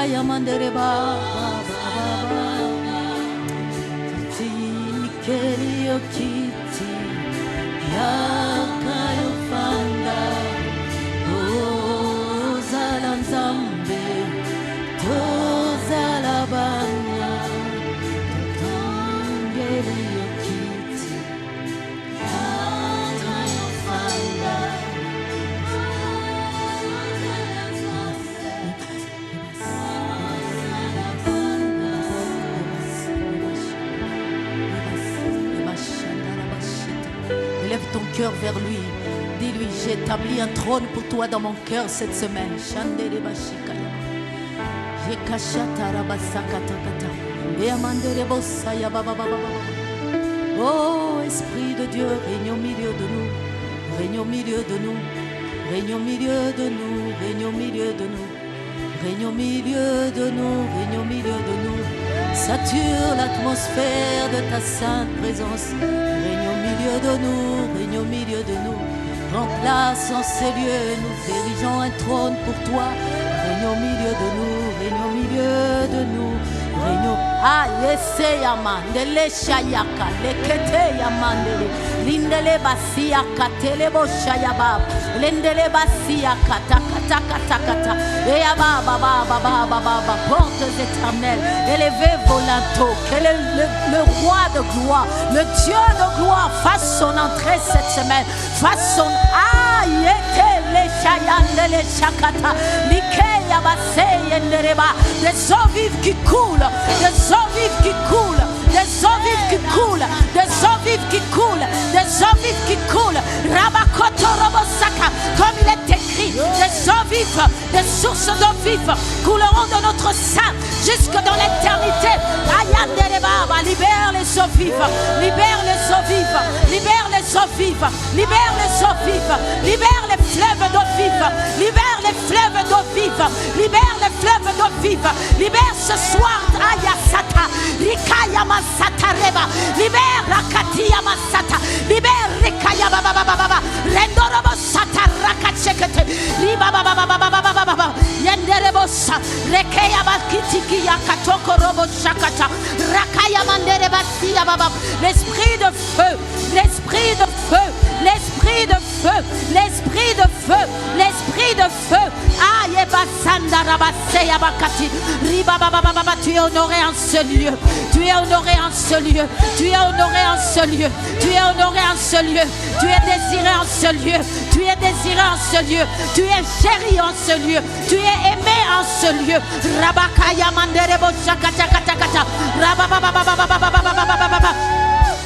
Rikaya mandere ba Titi mikeri o kiti Yakayo fanda Tozala nzambe Tozala banya Tangeri o kiti Yakayo fanda Élève ton cœur vers lui. Dis-lui, j'ai établi un trône pour toi dans mon cœur cette semaine. Oh, Esprit de Dieu, règne au milieu de nous. Règne au milieu de nous. Règne au milieu de nous. Règne au milieu de nous. Règne au milieu de nous. Règne au milieu de nous. Sature l'atmosphère de ta sainte présence. Règne au milieu de nous, règne au milieu de nous. Prends place en ces lieux, nous érigeons un trône pour toi. Règne au milieu de nous, règne au milieu de nous. Règne au... Ah, yese yamandele shayaka, lekete yamandele. Lindele basiyaka, telebo shayaba. Lindele basiyaka, takata. Et baba, portes éternelles, élevez vos linteaux. Quel est le roi de gloire, le Dieu de gloire, fasse son entrée cette semaine. Fasse son... Ah, yeke le shayande le shakata. Likeya baseye ndereba. Des eaux vives qui coulent, des eaux vives qui coulent. Des eaux vives qui coulent, des eaux vives qui coulent, des eaux vives qui coulent. Rabakoto Robosaka, comme il est écrit, des eaux vives, des sources d'eau vives couleront de notre sein jusque dans l'éternité. Ayandelebaba, libère les eaux vives, libère les eaux vives, libère les eaux vives, libère les eaux vives, libère les fleuves d'eau vive, libère les fleuves d'eau vive, libère les fleuves d'eau vive, libère ce soir Ayasata, Rikaya Masata Reba, libère la Katia Masata, libère Rikaya Baba, Rendorobo Sata Rakachekete, Liba Baba, Yenderebosa, Rekeya Bakitiki Yakatoko Robo Shakata, Rakaya Mandereba Sia Baba, l'esprit de feu, l'esprit de feu, l'esprit de feu, l'esprit de feu, l'esprit de feu. Ayebasanda Rabaseya Bakati, Riba Baba, tu es honoré en ce lieu, tu es honoré en ce lieu, tu es honoré en ce lieu, tu es honoré en ce lieu, tu es désiré en ce lieu, tu es désiré en ce lieu, tu es chéri en ce lieu, tu es aimé en ce lieu. Rabakaya Manderebo Shakata Kata, Rababa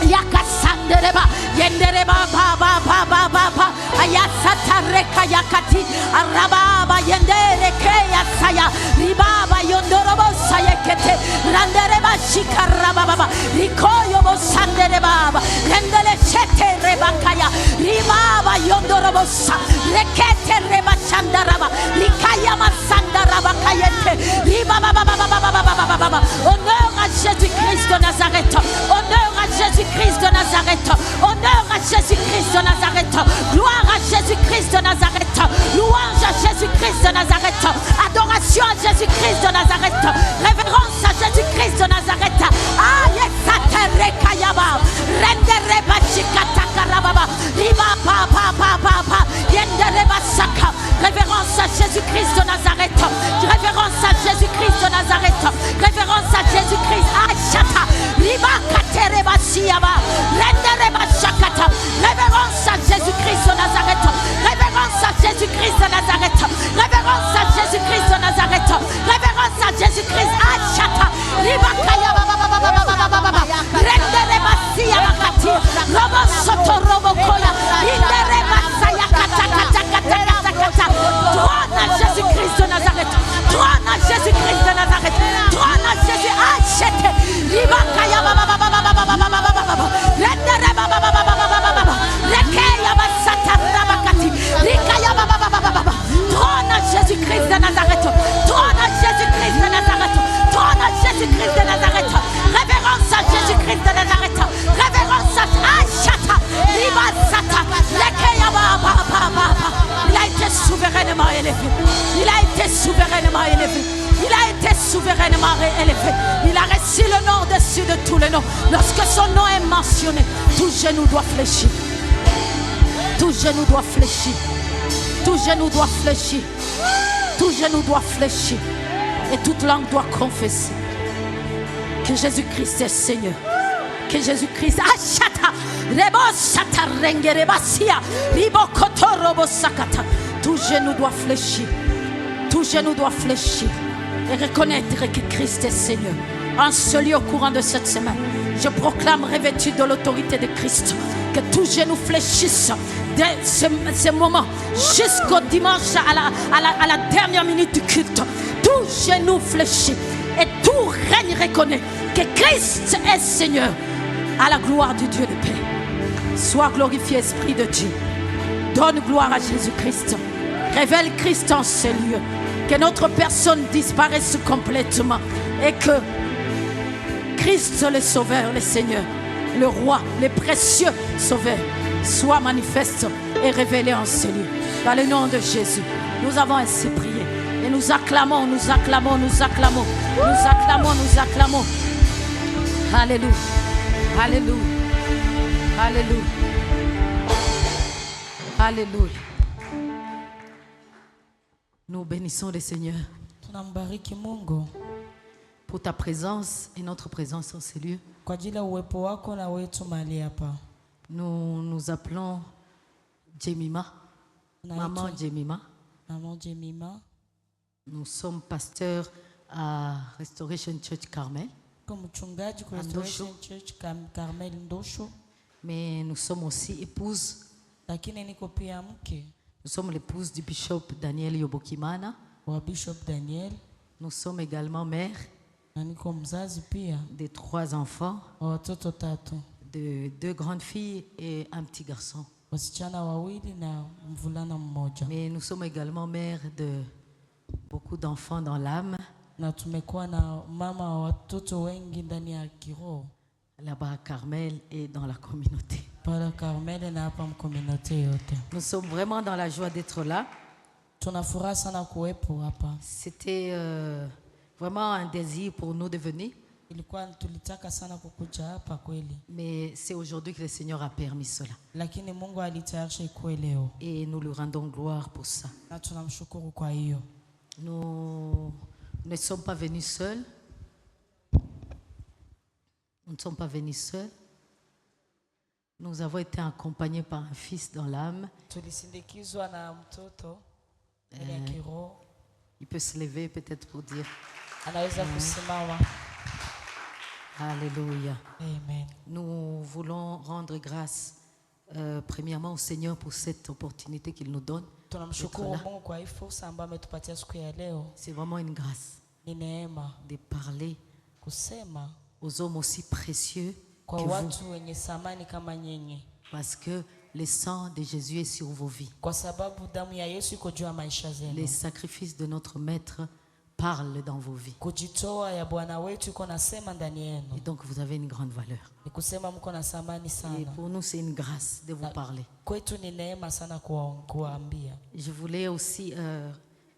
Yakasandereba, Yendereba Baba, Ayasata Reka Yakati, Arababa Yendere Keya Saya, Ribaba Yondorobo Sayekete, Randereba Shikarababa, Rikoyobo Sandereba, Rendele Chete Rebakaya, Ribaba Yondorobosa, Rekete Reba Chandaraba, Rikayama Sandaraba Kayete, Ribaba. Honneur à Jésus-Christ de Nazareth, honneur à Jésus-Christ de Nazareth, honneur à Jésus-Christ de Nazareth, gloire à Jésus-Christ de Nazareth, louange à Jésus-Christ de Nazareth, adoration à Jésus-Christ de Nazareth, révérence à Jésus-Christ de Nazareth. Ah, yesate rekayaba, rendere bachikata karababa, riba pa, yendere basaka, révérence à Jésus-Christ de Nazareth, révérence à Jésus-Christ de Nazareth, révérence à Jésus-Christ. Ah, chata, riba katere basiaba, rendere bachakata, révérence à Jésus-Christ de Nazareth, révérence à Jésus-Christ de Nazareth, révérence à Jésus-Christ de Nazareth, révérence à Jésus-Christ. Ah, chata, riba kaya baba, rendere basiaba kati, robo soto robo kola, indere basaya kata. Trône à Jésus-Christ de Nazareth, trône à Jésus-Christ de Nazareth, trône à Jésus. Achète, riba kaya baba, rendere baba, rekeya basata rabakati, rikaya baba, trône à Jésus-Christ de Nazareth, trône à Jésus-Christ de Nazareth, trône à Jésus-Christ de Nazareth. souverainement élevé. Il a reçu le nom au-dessus de tous les noms. Lorsque son nom est mentionné, tout genou doit fléchir. Tout genou doit fléchir. Tout genou doit fléchir. Tout genou doit fléchir. Et toute langue doit confesser que Jésus-Christ est Seigneur. Que Jésus-Christ achata rebo sata rengere basia ribo kotorobo sakata. Tout genou doit fléchir. Tout genou doit fléchir et reconnaître que Christ est Seigneur. En ce lieu, au courant de cette semaine, je proclame revêtu de l'autorité de Christ que tout genou fléchisse dès ce moment jusqu'au dimanche à la dernière minute du culte. Tout genou fléchit et tout règne reconnaît que Christ est Seigneur. À la gloire du Dieu de paix. Sois glorifié, Esprit de Dieu. Donne gloire à Jésus-Christ. Révèle Christ en ces lieux. Que notre personne disparaisse complètement. Et que Christ le Sauveur, le Seigneur, le Roi, le précieux Sauveur, soit manifeste et révélé en ces lieux. Dans le nom de Jésus, nous avons ainsi prié. Et nous acclamons, nous acclamons, nous acclamons. Nous acclamons, nous acclamons. Alléluia. Alléluia. Alléluia. Alléluia. Nous bénissons le Seigneur Tunambariki Mungu pour ta présence et notre présence en ces lieux. kwa ajili ya uwepo wako na wetu mahali hapa. Nous nous appelons Jemima, Maman Jemima. Maman Jemima. Nous sommes pasteurs à Restoration Church Carmel. Comme mchungaji kwa Restoration Church Carmel Ndosho. Mais nous sommes aussi épouses. Lakini niko pia mke. Nous sommes l'épouse du bishop Daniel Yobokimana. Wa Bishop Daniel. Nous sommes également mères. Na niko mzazi pia. De 3 enfants. Wa watoto 3. De 2 grandes filles et un petit garçon. Wasichana wawili na mvulana mmoja. Mais nous sommes également mères de beaucoup d'enfants dans l'âme. Na tumekuwa na mama wa watoto wengi ndani ya kiroho. Là-bas à Carmel et dans la communauté. Para Carmel na hapa mkomunite yote. Nous sommes vraiment dans la joie d'être là. Tunafuraha sana kuwepo hapa. C'était vraiment un désir pour nous de venir. Ilikuwa tulitaka sana kukuja hapa kweli. Mais c'est aujourd'hui que le Seigneur a permis cela. Lakini Mungu alitayarisha ikuwe leo. Et nous lui rendons gloire pour ça. Na tunamshukuru kwa hiyo. Nous ne sommes pas venus seuls. Nous ne sommes pas venus seuls. Nous avons été accompagnés par un fils dans l'âme. Tulisindikizwa na mtoto ya kiroho. Il peut se lever peut-être pour dire. Anaweza kusimama. Alléluia. Amen. Nous voulons rendre grâce premièrement au Seigneur pour cette opportunité qu'il nous donne. Tunamshukuru Mungu kwa hii fursa ambayo ametupatia siku ya leo. C'est vraiment une grâce. Ni neema de parler kusema aux hommes aussi précieux kwa que watu vous. wenye thamani kama nyinyi. Parce que le sang de Jésus est sur vos vies. Kwa sababu damu ya Yesu iko juu ya maisha zenu. Les sacrifices de notre maître parlent dans vos vies. Kujitoa ya Bwana wetu iko nasema ndani yenu. Et donc vous avez une grande valeur. Ni kusema mko na thamani sana. Et pour nous c'est une grâce de vous parler. Kwetu ni neema sana kuwaambia. Je voulais aussi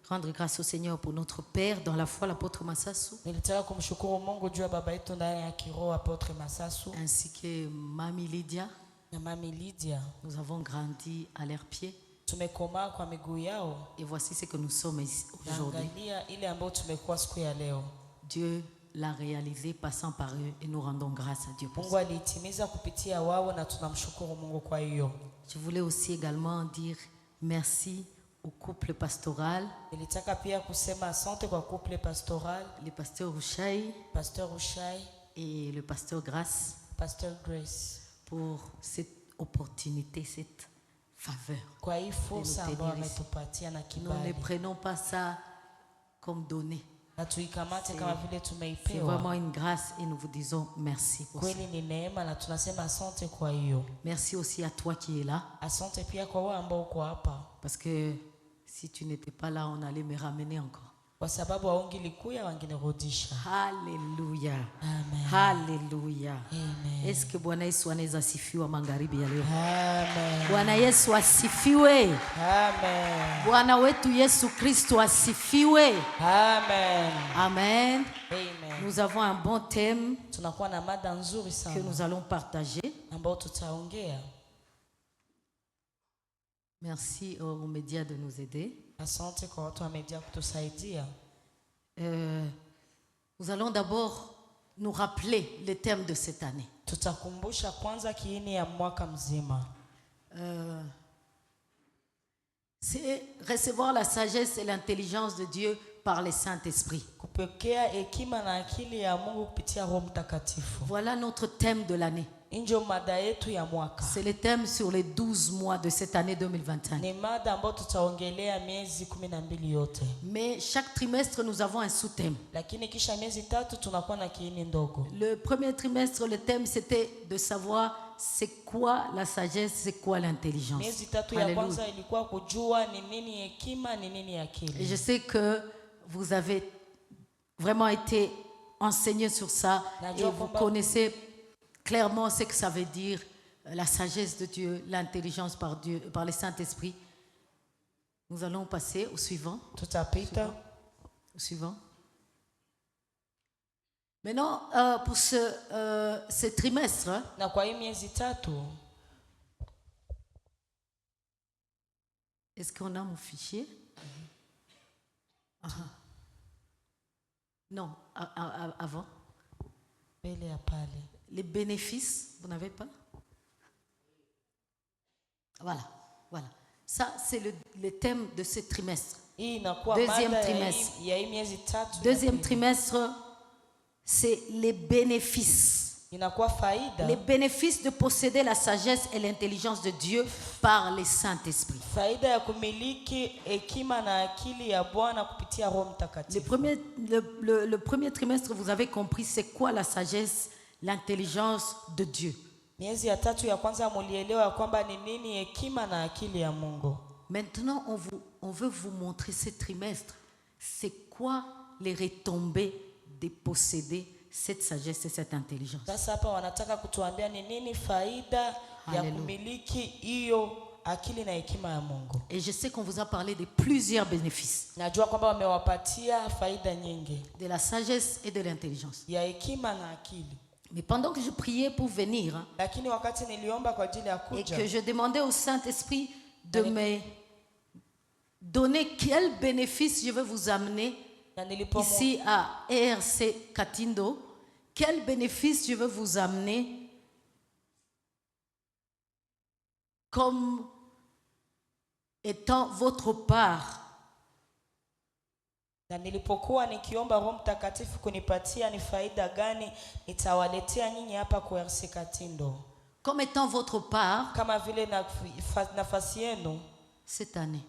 rendre grâce au Seigneur pour notre Père dans la foi, l'apôtre Massasu. Nilitaka kumshukuru Mungu juu ya baba yetu ndani ya kiroho apôtre Massasu. Ainsi que Mamie Lydia. Na Mami Lydia. Nous avons grandi à leurs pieds. Tumekomaa kwa miguu yao. Et voici ce que nous sommes ici aujourd'hui. Angalia ile ambayo tumekuwa siku ya leo. Dieu l'a réalisé passant par eux et nous rendons grâce à Dieu pour Mungu ça. alitimiza kupitia wao na tunamshukuru Mungu kwa hiyo. Je voulais aussi également dire merci au couple pastoral, Nilitaka pia kusema asante kwa couple pastoral, le pasteur Rouchaï Pasteur Ushai, et le pasteur Grace, Pasteur Grace, pour cette opportunité, cette faveur. kwa hii fursa ambayo tenir ici. ametupatia na Nous ne kibali. prenons pas ça comme donné. Na tuikamate kama vile C'est tumeipewa. vraiment une grâce et nous vous disons merci pour ça. Kweli ni neema na tunasema asante kwa hiyo. Merci aussi à toi qui es là, Asante pia kwa wao ambao uko hapa. parce que si tu n'étais pas là, on allait me ramener encore. kwa sababu haungilikuya wangenirudisha. Haleluya. Amen. Haleluya. Amen. Est-ce que Bwana Yesu anaweza asifiwa magharibi ya leo? Amen. Bwana Yesu asifiwe. Amen. Bwana wetu Yesu Kristo asifiwe. Amen. Amen. Amen. Nous avons un bon thème Tunakuwa na mada nzuri que sana nous allons partager. ambao tutaongea. Merci aux médias de nous aider. Asante kwa watu wa media kutusaidia. Nous allons d'abord nous rappeler le thème de cette année. Tutakumbusha kwanza kiini ya mwaka mzima. C'est recevoir la sagesse et l'intelligence de Dieu par le Saint-Esprit. Kupokea hekima na akili ya Mungu kupitia Roho Mtakatifu. Voilà notre thème de l'année. Ndio mada yetu ya mwaka. C'est le thème sur les 12 mois de cette année 2021. Ni mada ambayo tutaongelea miezi 12 yote. Mais chaque trimestre, nous avons un sous-thème. Lakini kisha miezi 3 tunakuwa na kiini ndogo. Le premier trimestre, le thème, c'était de savoir c'est quoi la sagesse, c'est quoi l'intelligence. Miezi 3 ya kwanza ilikuwa kujua ni nini hekima, ni nini akili. Et je sais que vous avez vraiment été enseigné sur ça et vous connaissez clairement ce que ça veut dire, la sagesse de Dieu, l'intelligence par Dieu, par le Saint-Esprit. Nous allons passer au suivant. Tutapita. Au suivant. Maintenant, pour ce trimestre, na kwa hii miezi 3, est-ce qu'on a mon fichier? Non, avant. Les bénéfices, vous n'avez pas? Voilà, voilà. Ça, c'est le thème de ce trimestre. Deuxième trimestre. Deuxième trimestre, c'est les bénéfices. Les bénéfices de posséder la sagesse et l'intelligence de Dieu par le Saint-Esprit. Le premier trimestre, vous avez compris c'est quoi la sagesse, l'intelligence de Dieu. Maintenant, on veut vous montrer ce trimestre, c'est quoi les retombées de posséder cette sagesse et cette intelligence. Et je sais qu'on vous a parlé de plusieurs bénéfices. De la sagesse et de l'intelligence. Mais pendant que je priais pour venir et que je demandais au Saint-Esprit de me donner quel bénéfice je veux vous amener ici à ERC Katindo, quel bénéfice je veux vous amener comme étant votre part. Na nilipokuwa nikiomba Roho Mtakatifu kunipatia ni faida gani nitawaletea nyinyi hapa kwa RC Katindo. Comme étant votre part. Kama vile nafasi yenu cette année.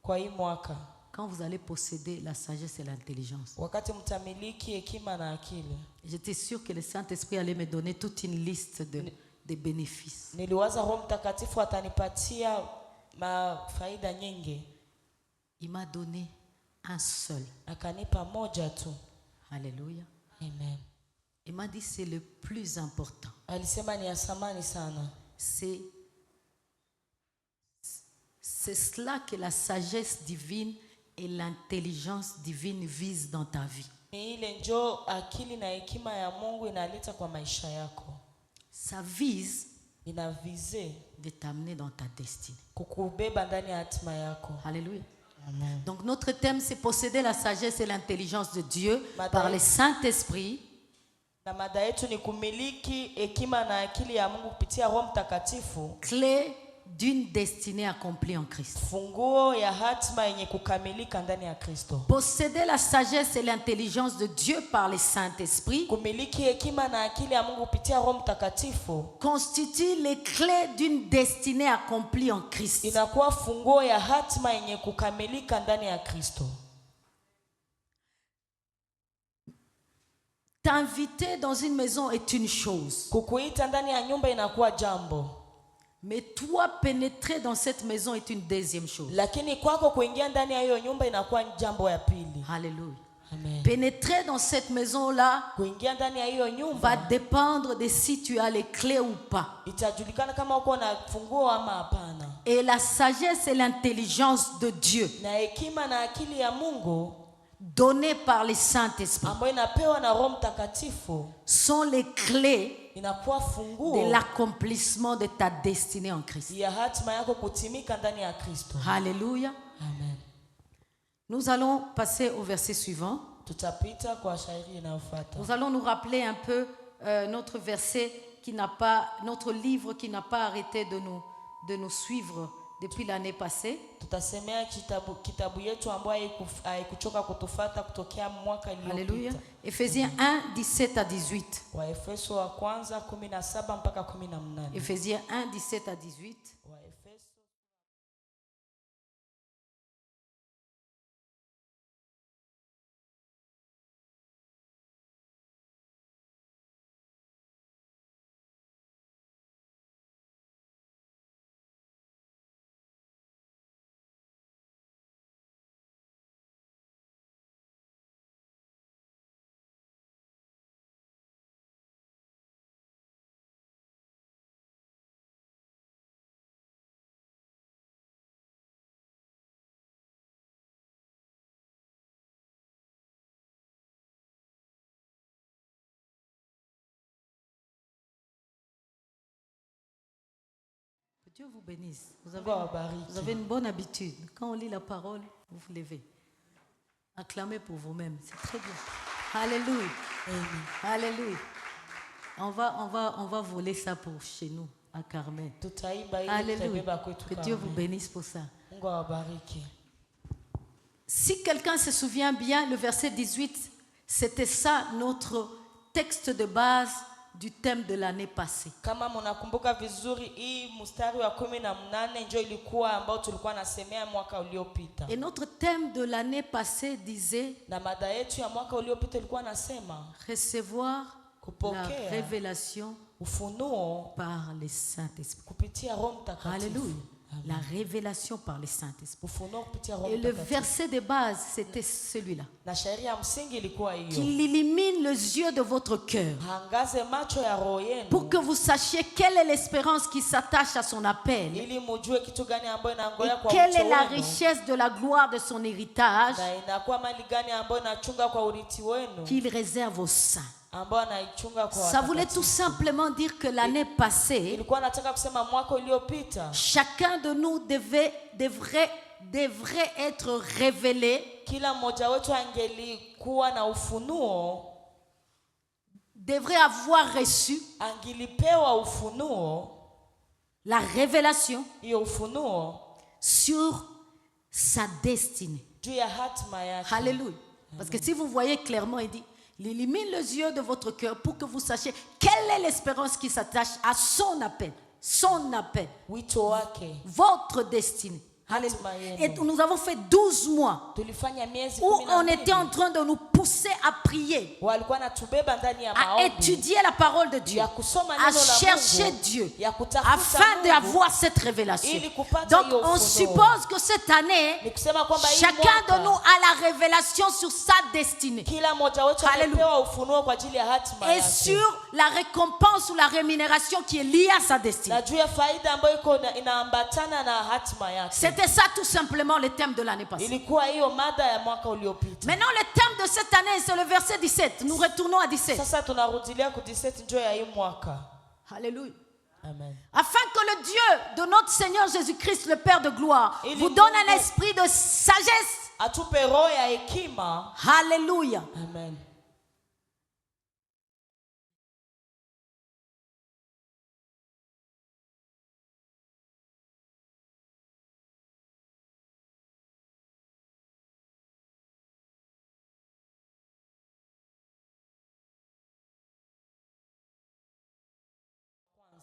Kwa hii mwaka. Quand vous allez posséder la sagesse et l'intelligence. Wakati mtamiliki hekima na akili. J'étais sûr que le Saint-Esprit allait me donner toute une liste de bénéfices. Niliwaza Roho Mtakatifu atanipatia faida nyingi. Il m'a donné un seul. Akanipa moja tu. Alléluia. Amen. Il m'a dit c'est le plus important. Alisema ni ya thamani sana. C'est cela que la sagesse divine et l'intelligence divine visent dans ta vie. Ni ile njoo akili na hekima ya Mungu inaleta kwa maisha yako. Ça vise inavize de t'amener dans ta destinée. Kukubeba ndani ya hatima yako. Alléluia. Amen. Donc notre thème c'est posséder la sagesse et l'intelligence de Dieu par le Saint-Esprit. Na mada yetu ni kumiliki hekima na akili ya Mungu kupitia Roho Mtakatifu. Clé d'une destinée accomplie en Christ. Funguo ya hatima yenye kukamilika ndani ya Kristo. Posséder la sagesse et l'intelligence de Dieu par le Saint-Esprit. Kumiliki hekima na akili ya Mungu kupitia Roho Mtakatifu. Constitue les clés d'une destinée accomplie en Christ. Inakuwa funguo ya hatima yenye kukamilika ndani ya Kristo. T'inviter dans une maison est une chose. Kukuita ndani ya nyumba inakuwa jambo. Mais toi, pénétrer dans cette maison est une deuxième chose. Lakini kwako kuingia ndani ya hiyo nyumba inakuwa jambo ya pili. Alléluia. Amen. Pénétrer dans cette maison-là Kuingia ndani ya hiyo nyumba va dépendre de si tu as les clés ou pas. itajulikana kama uko na funguo ama hapana. Et la sagesse et l'intelligence de Dieu Na hekima na akili ya Mungu donnée par le Saint-Esprit ambayo inapewa na Roho Mtakatifu sont les clés inakuwa de funguo l'accomplissement de ta destinée en Christ. ya hatima yako kutimika ndani ya Kristo. Alléluia. Amen. Nous allons passer au verset suivant. Tutapita kwa shairi inayofuata. Nous allons nous rappeler un peu notre verset qui n'a pas, notre livre qui n'a pas arrêté de nous suivre depuis l'année passée. Tutasemea kitabu yetu ambayo haikuchoka kutufuata kutokea mwaka Alléluia. uliopita. Éphésiens 1, 17 à 18. Waefeso wa kwanza 17 mpaka 18. Éphésiens 1, 17 à 18. Waefeso Dieu vous bénisse. Vous Mungu awabariki. avez une bonne habitude. Quand on lit la parole, vous vous levez. Acclamez pour vous-même. C'est très bien. Alléluia. Alléluia. On va voler ça pour chez nous, à Carmel. Tutaimba ili Alléluia. tutabeba kwetu Que kama. Dieu vous bénisse pour ça. Mungu awabariki. Si quelqu'un se souvient bien, le verset 18, c'était ça notre texte de base du thème de l'année passée. Kama mnakumbuka vizuri hii mstari wa 18 ndio ilikuwa ambao tulikuwa nasemea mwaka uliopita. Et notre thème de l'année passée disait Na mada yetu ya mwaka uliopita ilikuwa nasema recevoir la kupokea révélation ufunuo par le Saint-Esprit. kupitia Roho Mtakatifu. Alléluia. La révélation par le Saint-Esprit. Ufunuo kupitia Roho Et le Mtakatifu. verset de base, c'était celui-là. Na shairi ya msingi ilikuwa hiyo. Qu'il illumine les yeux de votre cœur Angaze macho ya roho yenu pour que vous sachiez quelle est l'espérance qui s'attache à son appel ili mujue kitu gani ambayo et inangoja kwa quelle mtu est la wenu. richesse de la gloire de son héritage Na inakuwa mali gani ambayo inachunga kwa urithi wenu qu'il réserve aux saints. ambayo anaichunga kwa Ça voulait tout watakatifu. simplement dire que l'année passée, Ilikuwa nataka kusema mwaka uliopita chacun de nous devrait être révélé kila mmoja wetu angelikuwa na ufunuo, devrait avoir reçu angelipewa ufunuo, la révélation hiyo ufunuo sur sa destinée. juu ya hatima yake. Alléluia. Parce que si vous voyez clairement, il dit, il illumine les yeux de votre cœur pour que vous sachiez quelle est l'espérance qui s'attache à son appel, Wito wake. votre destinée. Hatima Et yenu. nous avons fait 12 mois Tulifanya miezi où 12. on était en train de nous pousser à prier, Walikuwa natubeba ndani ya à maombi, étudier la parole de Dieu, ya kusoma à neno la chercher Mungu, Dieu, ya kutafuta afin Mungu, d'avoir cette révélation. ili kupata Donc hiyo on ufunuo. suppose que cette année, Ni kusema kwamba hii chacun mwaka, de nous a la révélation sur sa destinée kila mmoja wetu Hallelujah. amepewa ufunuo kwa ajili ya hatima et yake. sur la récompense ou la rémunération qui est liée à sa destinée. Na juu ya faida ambayo inaambatana na hatima yake. C'était ça tout simplement le thème de l'année passée. Ilikuwa hiyo mada ya mwaka uliopita. Maintenant le thème de cette année, c'est le verset 17. Nous retournons à 17. Sasa tunarudilia ku 17 njoo ya hii mwaka. Alléluia. Amen. Afin que le Dieu de notre Seigneur Jésus-Christ, le Père de gloire, Il vous est donne bon. un esprit de sagesse. Atupe roho ya hekima. Alléluia. Amen.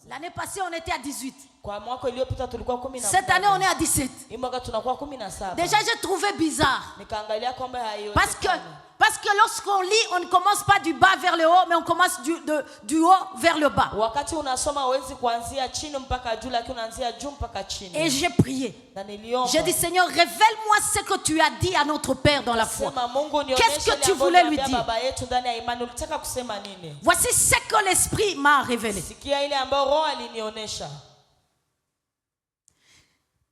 L'année passée, on était à 18. Kwa mwaka uliopita tulikuwa 17. Cette année, on est à 17. Hii mwaka tunakuwa 17. Déjà, j'ai trouvé bizarre. Nikaangalia kwamba Parce que lorsqu'on lit, on ne commence pas du bas vers vers le haut, mais on commence du haut vers le bas. Wakati unasoma huwezi kuanzia chini mpaka juu, lakini unaanzia juu mpaka chini. Et j'ai prié. Na niliomba. J'ai dit, Seigneur, révèle-moi ce que tu as dit à notre Père dans la foi. Qu'est-ce que tu voulais lui dire? Baba yetu ndani ya imani ulitaka kusema nini? Voici ce que l'Esprit m'a révélé. Sikia ile ambayo Roho alinionyesha.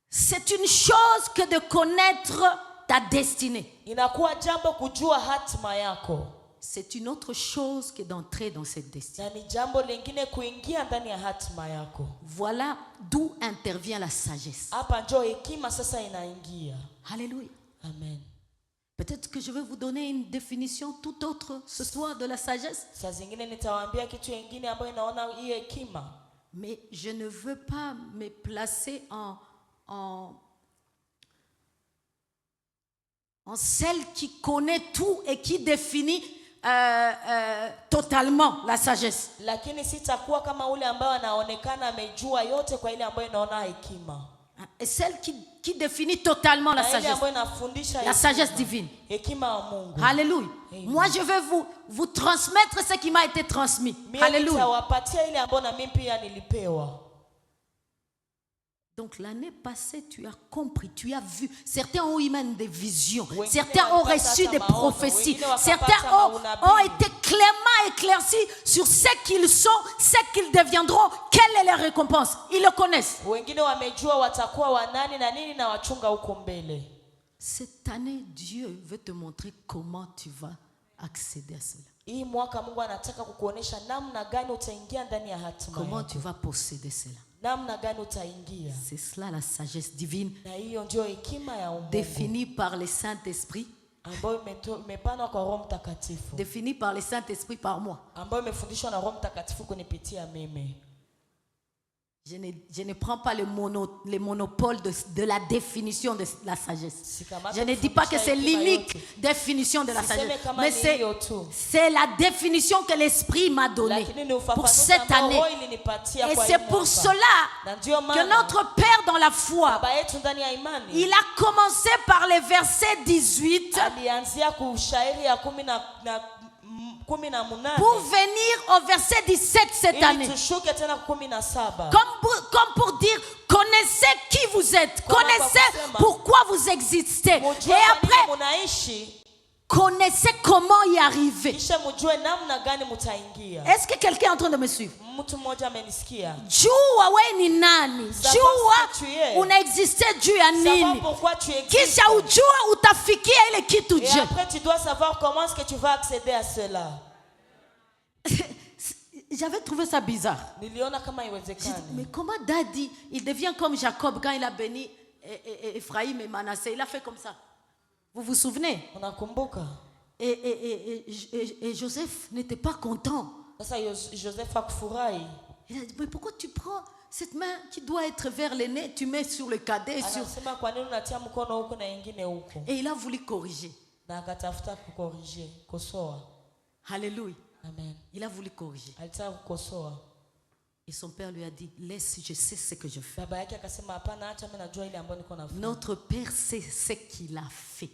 C'est une chose que de connaître ta destinée. Inakuwa jambo kujua hatima yako. C'est une autre chose que d'entrer dans cette destinée. Na ni jambo lingine kuingia ndani ya hatima yako. Voilà d'où intervient la sagesse. Hapa njoo hekima sasa inaingia. Alléluia. Amen. Peut-être que je vais vous donner une définition tout autre ce soir de la sagesse. Saa zingine nitawaambia kitu kingine ambayo inaona hii hekima. Mais je ne veux pas me placer en celle qui connaît tout et qui définit totalement la sagesse. Lakini sitakuwa kama ule ambaye anaonekana amejua yote kwa ile ambayo inaona hekima. Et celle qui définit totalement la sagesse. La sagesse divine. Alléluia. Moi, je vais vous transmettre ce qui m'a été transmis. Alléluia. Donc l'année passée, tu as compris, tu as vu. Certains ont eu même des visions. Certains ont reçu des prophéties. Certains ont été clairement éclaircis sur ce qu'ils sont, ce qu'ils deviendront. Quelle est leur récompense? Ils le connaissent. Cette année, Dieu veut te montrer comment tu vas accéder à cela. Comment tu vas posséder cela. C'est cela la sagesse divine définie par le Saint-Esprit. Définie par le Saint-Esprit par moi. Je ne prends pas le monopole de la définition de la sagesse. Je ne dis pas que c'est l'unique définition de la sagesse, mais c'est la définition que l'Esprit m'a donnée pour cette année. Et c'est pour cela que notre Père dans la foi, il a commencé par le verset 18 pour venir au verset 17 cette année. Comme pour dire, connaissez qui vous êtes, connaissez pourquoi vous existez. Et après, connaissez comment y arriver. Est-ce que quelqu'un est en train de me suivre? Jua we ni nani? Jua unaexiste juu ya nini? Kisha ujua utafikia ile kitu je. Et après tu dois savoir comment est-ce que tu vas accéder à cela. J'avais trouvé ça bizarre. Mais comment Daddy, il devient comme Jacob quand il a béni Ephraïm et Manassé. Il a fait comme ça. Vous vous souvenez? Et Joseph n'était pas content. Il a dit, mais pourquoi tu prends cette main qui doit être vers l'aîné, tu mets sur le cadet Et il a voulu corriger. Alléluia. Amen. Il a voulu corriger. Et son père lui a dit, laisse, je sais ce que je fais. Notre père sait ce qu'il a fait.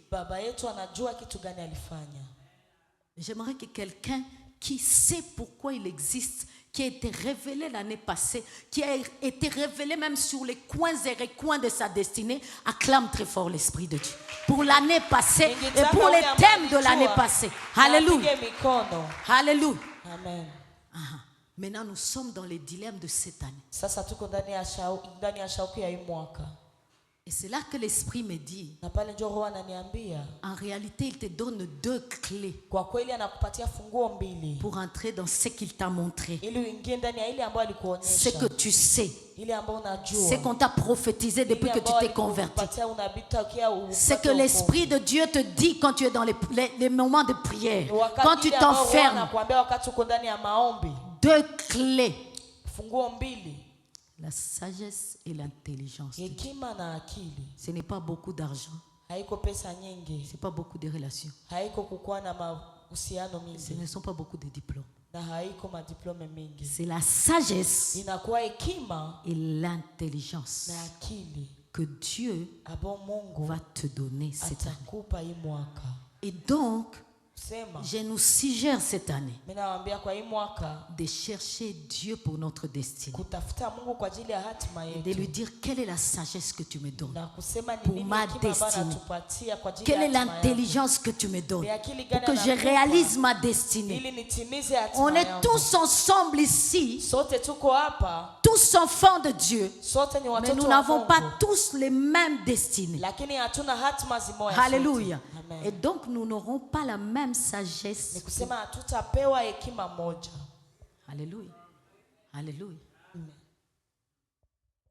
J'aimerais que quelqu'un qui sait pourquoi il existe, qui a été révélé l'année passée, qui a été révélé même sur les coins et recoins de sa destinée, acclame très fort l'Esprit de Dieu. Pour l'année passée et pour les thèmes de l'année passée. Alléluia. Alléluia. Amen. Maintenant, nous sommes dans les dilemmes de cette année. Et c'est là que l'Esprit me dit, en réalité, il te donne 2 clés pour entrer dans ce qu'il t'a montré. Ce que tu sais, ce qu'on t'a prophétisé depuis que tu t'es converti. Ce que l'Esprit de Dieu te dit quand tu es dans les moments de prière, quand tu t'enfermes. 2 clés. La sagesse et l'intelligence. Ce n'est pas beaucoup d'argent. Ce n'est pas beaucoup de relations. Ce ne sont pas beaucoup de diplômes. C'est la sagesse et l'intelligence que Dieu va te donner cette année. Et donc, kusema je nous suggère cette année mimi nawaambia kwa hii mwaka de chercher Dieu pour notre destinée. kutafuta Mungu kwa ajili ya hatima Et de lui yetu dire quelle est la sagesse que tu me donnes. na kusema ni pour nini ma hekima ambayo destinée. anatupatia kwa ajili Quelle ya est hatima yangu l'intelligence que tu me donnes Ni akili pour gani que je anakupa réalise ma destinée. ili nitimize hatima On est yangu. tous ensemble ici, Sote tuko hapa, tous enfants de Dieu, sote ni mais watoto nous wa n'avons Mungu, pas tous les mêmes destinées. lakini hatuna hatima zimoja. Alléluia. sote. Amen. Et donc nous n'aurons pas la même Ni sagesse. kusema hatutapewa hekima moja. Alléluia. Alléluia.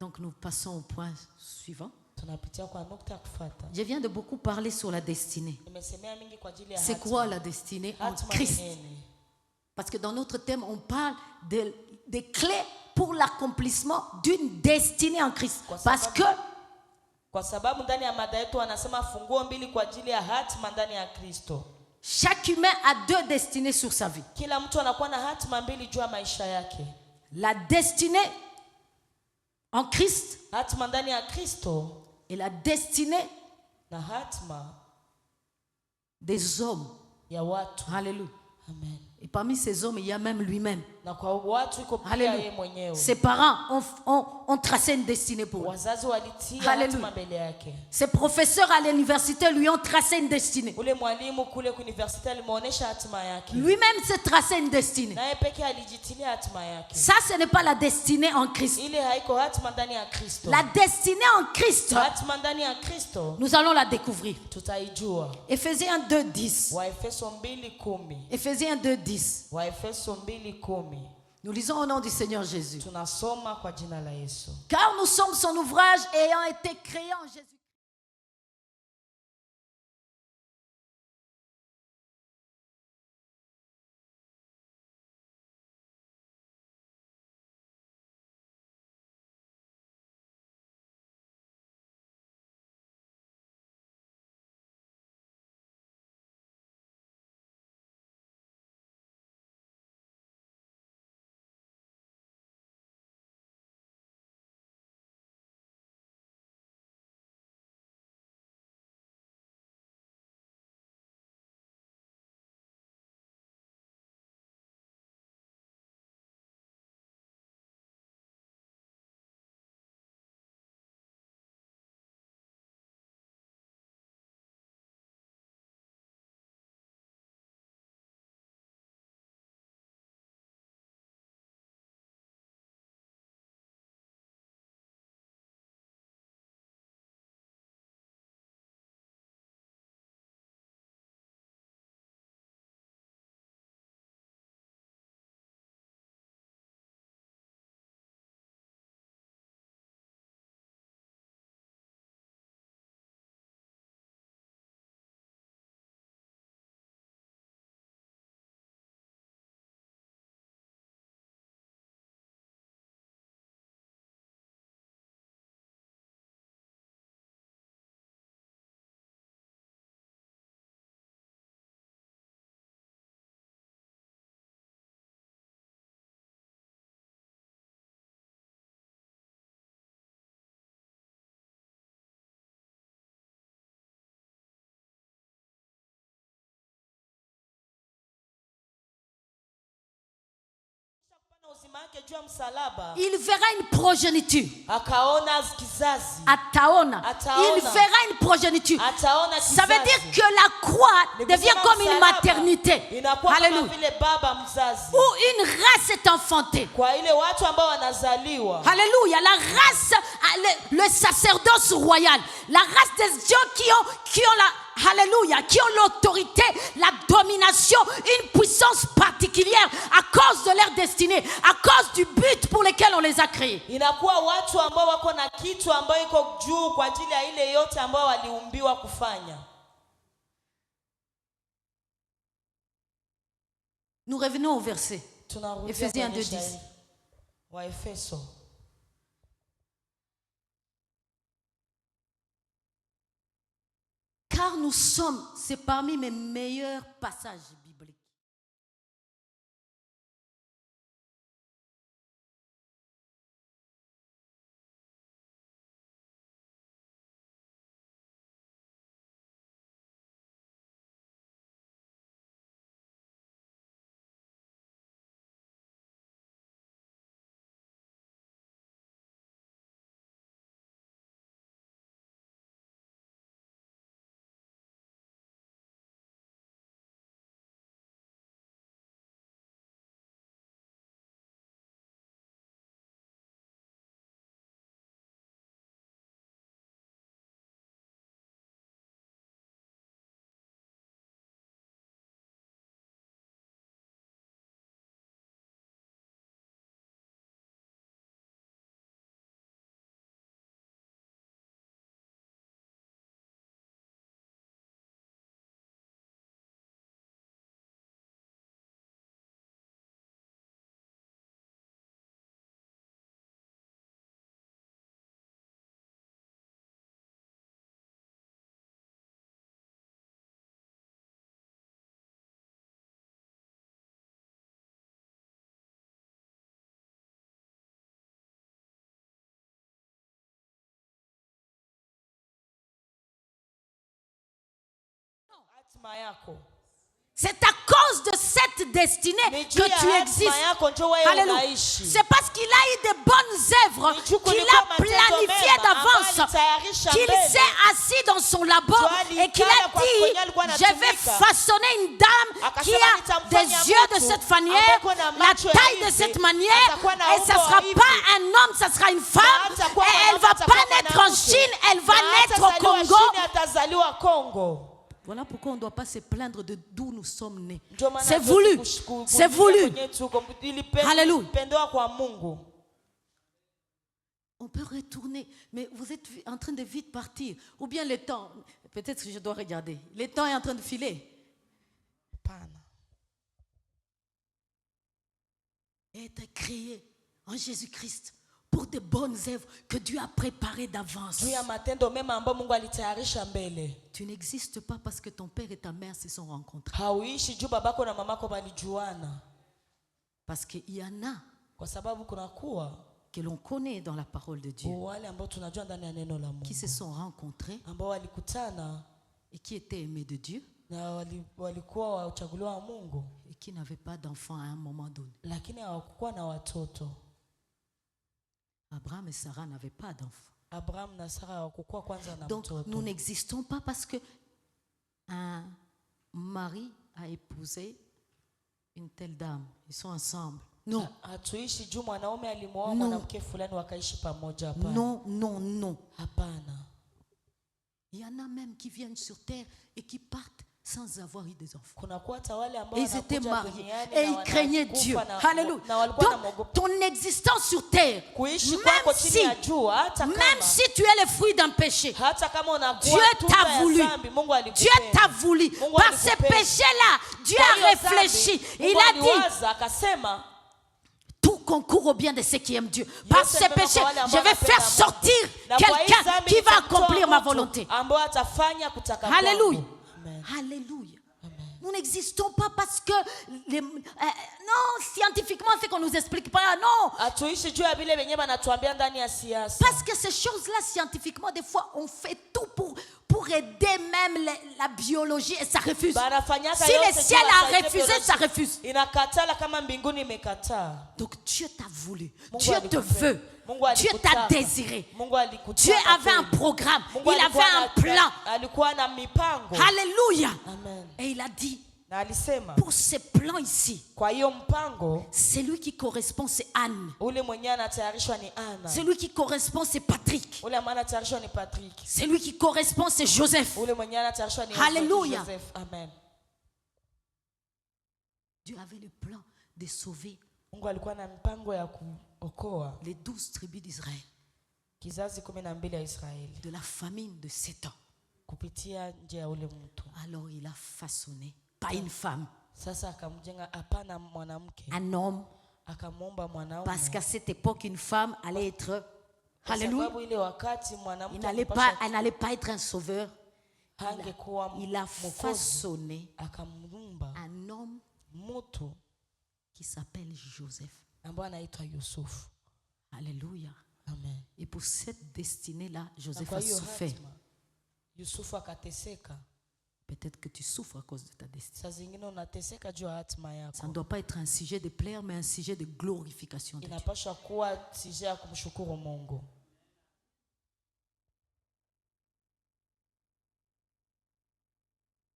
Donc nous passons au point suivant. Tunapitia kwa nukta kufuata. Je viens de beaucoup parler sur la destinée. Nimesemea mingi kwa ajili ya C'est hatima. quoi la destinée en Hatima Christ? ni nini? Parce que dans notre thème, on parle des clés pour l'accomplissement d'une destinée en Christ. Parce que Kwa sababu ndani ya mada yetu wanasema funguo mbili kwa ajili ya hatima ndani ya Kristo. chaque humain a deux destinées sur sa vie. Kila mtu anakuwa na hatima mbili juu ya maisha yake. La destinée en Christ Hatima ndani ya Kristo et la destinée na hatima des hommes. ya watu. Alléluia. Amen. Et parmi ces hommes, il y a même lui-même. Na kwa watu iko pia Alléluia. yeye mwenyewe. Ses parents ont tracé une destinée pour lui. Wazazi walitia Alléluia. hatima mbele yake. Ses professeurs à l'université lui ont tracé une destinée. Ule mwalimu kule university alimuonesha hatima yake. Lui-même s'est tracé une destinée. Naye pekee alijitilia hatima yake. Ça, ce n'est pas la destinée en Christ. Ile haiko hatima ndani ya Kristo. La destinée en Christ, Hatima ndani ya Kristo nous allons la découvrir. tutaijua. Éphésiens 2:10. Waefeso 2:10. Éphésiens 2:10. Waefeso 2:10. Nous lisons au nom du Seigneur Jésus. Tunasoma kwa jina la Yesu. Car nous sommes son ouvrage ayant été créés en Jésus. Il verra une progéniture. Akaona kizazi. Ataona. Il verra une progéniture. Ataona Ça kizazi. veut dire que la croix devient comme une maternité. Inakuwa kama Alléluia. vile baba mzazi. Où une race est enfantée. Kwa ile watu ambao wanazaliwa. Alléluia. La race, le sacerdoce royal. La race des gens qui ont la Alléluia, qui ont l'autorité, la domination, une puissance particulière à cause de leur destinée, à cause du but pour lequel on les a créés. Inakuwa watu ambao wako na kitu ambao iko juu kwa ajili ya ile yote ambao waliumbiwa kufanya. Nous revenons au verset. Tunarudia Ephésiens kwenye 2:10. shairi. Waefeso. Car nous sommes, c'est parmi mes meilleurs passages bibliques. hatima yako. C'est à cause de cette destinée Ni que juu ya tu hatima existes. yako ndio wewe Alléluia. unaishi. C'est parce qu'il a eu de bonnes œuvres Ni juu qu'il kulikuwa a matendo planifié mema ambayo d'avance, alitayarisha qu'il mbele. s'est assis dans son labo Ndio et qu'il alikala a kwa kwenye alikuwa dit, je vais anatumika. façonner une dame qui Akasema, a nitamfanya des yeux de mtu cette manière, ambaye kuna la macho ya taille de hivi, cette manière, atakuwa na et ça umbo ne sera hivi. pas un homme, ça sera une femme, atakuwa et elle ne mwanaume, va atakuwa pas naître en mwanamke. Chine, elle va Na naître au hatazaliwa Congo. Chine, atazaliwa Kongo. Voilà pourquoi on ne doit pas se plaindre de d'où nous sommes nés. Ndio maana C'est hatuwezi voulu. kushukuru C'est voulu. kwenye tuko, Hallelujah. ilipendewa kwa Mungu. On peut retourner, mais vous êtes en train de vite partir. Ou bien le temps, peut-être que je dois regarder. Le temps est en train de filer. Hapana. Être créé en Jésus-Christ pour de bonnes œuvres que Dieu a préparées d'avance. Juu ya matendo mema ambayo Mungu alitayarisha mbele. Tu n'existes pas parce que ton père et ta mère se sont rencontrés. Hauishi juu babako na mamako walijuana. Parce qu'il y en a Kwa sababu kunakuwa que l'on connaît dans la parole de Dieu, wale ambao tunajua ndani ya neno la Mungu, qui se sont rencontrés ambao walikutana et qui étaient aimés de Dieu na walikuwa wachaguliwa wa Mungu, et qui n'avaient pas d'enfants à un moment donné. lakini hawakuwa na watoto. Abraham et Sarah n'avaient pas d'enfants. Abraham na Sara hawakuwa kwanza na Donc mtoto. nous n'existons pas parce que un mari a épousé une telle dame. Ils sont ensemble. Non. Hatuishi juu mwanaume alimwoa No. mwanamke fulani wakaishi pamoja. Hapana. Non, non, non. Hapana. Il y en a même qui viennent sur terre et qui partent sans avoir eu des enfants. Kunakuwa hata wale ambao Et ils étaient wanakuja mariés duniani et na ils craignaient wanakufa Dieu. na- Alléluia. na walikuwa Donc, wanamwogopa. ton existence sur terre, Kuishi même kwako chini si, ya jua, hata même kama si tu es le fruit d'un péché, hata kama Dieu unakuwa tunda t'a ya voulu. dhambi, Mungu Dieu alikupenda. t'a voulu. Mungu Par ces alikupenda. péchés-là, Dieu Kwa a hiyo réfléchi. dhambi, Il Mungu a dit, aliwaza, akasema tout concourt au bien de ceux qui aiment Dieu. Par yote ces mema péchés, kwa wale je ambao vais wanapenda faire Mungu. sortir Na kwa hii quelqu'un dhambi qui va nitamtoa accomplir ma mtu volonté. ambao atafanya kutaka kwangu. Alléluia. Amen. Alléluia. Amen. Nous n'existons pas parce que non, scientifiquement, c'est qu'on ne nous explique pas. Non. Hatuishi juu ya vile wenyewe wanatuambia ndani ya siasa. Parce que ces choses-là, scientifiquement, des fois, on fait tout pour aider même la biologie et ça refuse. Banafanyaka Si yote le juu ciel a wasaidie refusé, biology. ça refuse. Inakatala kama mbinguni imekataa. Donc Dieu t'a voulu. Mungu Dieu te alikupenda. veut. Mungu Dieu t'a alikutaka. désiré. Mungu alikutaka Dieu avait un kweli. programme. Mungu Il alikuwa avait un na- plan. alikuwa na mipango. Alléluia. Amen. Et il a dit, Na alisema pour ce plan ici, kwa hiyo mpango celui qui correspond, c'est Anne. ule mwenyewe anatayarishwa ni Ana. Celui qui correspond, c'est Patrick. Ule ambaye anatayarishwa ni Patrick. Celui qui correspond, c'est Joseph. Ule mwenyewe anatayarishwa ni Hallelujah. Joseph. Amen. Dieu avait le plan de sauver Mungu alikuwa na mpango ya kuokoa les 12 tribus d'Israël kizazi 12 ya Israeli de la famine de 7 ans. kupitia njia ya ule mtu. Alors il a façonné, pas une femme, Sasa akamjenga hapana mwanamke, un homme. akamwomba mwanaume. Parce qu'à cette époque, une femme allait être... Kwa Alléluia. sababu ile wakati mwanamke Elle n'allait pas être un sauveur. hangekuwa Il a mwokozi, façonné akamuumba un homme mtu qui s'appelle Joseph. ambaye anaitwa Yusufu. Alléluia. Amen. Et pour cette destinée-là, Na Joseph kwa a hiyo souffert. hatima Yusufu akateseka. Peut-être que tu souffres à cause de ta destinée. Saa zingine unateseka juu ya hatima Ça ne yako. doit pas être un sujet de plaire, mais un sujet de glorification de Dieu. Inapaswa kuwa sije ya kumshukuru Mungu.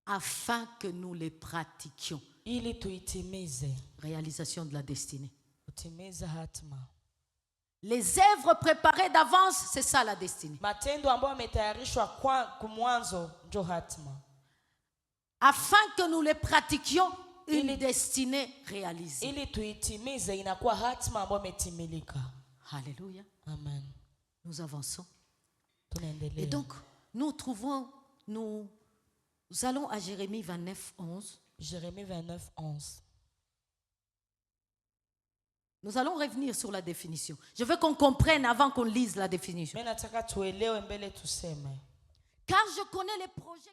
Afin que nous les pratiquions. Ili tuitimize, Réalisation de la destinée. utimize hatima. Les œuvres préparées d'avance, c'est ça la destinée. Matendo ambayo yametayarishwa kwa kumwanzo ndio hatima. Afin que nous les pratiquions, une destinée réalisée. Ili tuitimize inakuwa hatima ambayo imetimilika. Alléluia. Amen. Nous avançons. Tunaendelea. Et donc, nous allons à Jérémie 29, 11. Jérémie 29, 11. Nous allons revenir sur la définition. Je veux qu'on comprenne avant qu'on lise la définition. Mimi nataka tuelewe mbele tuseme. Car je connais les projets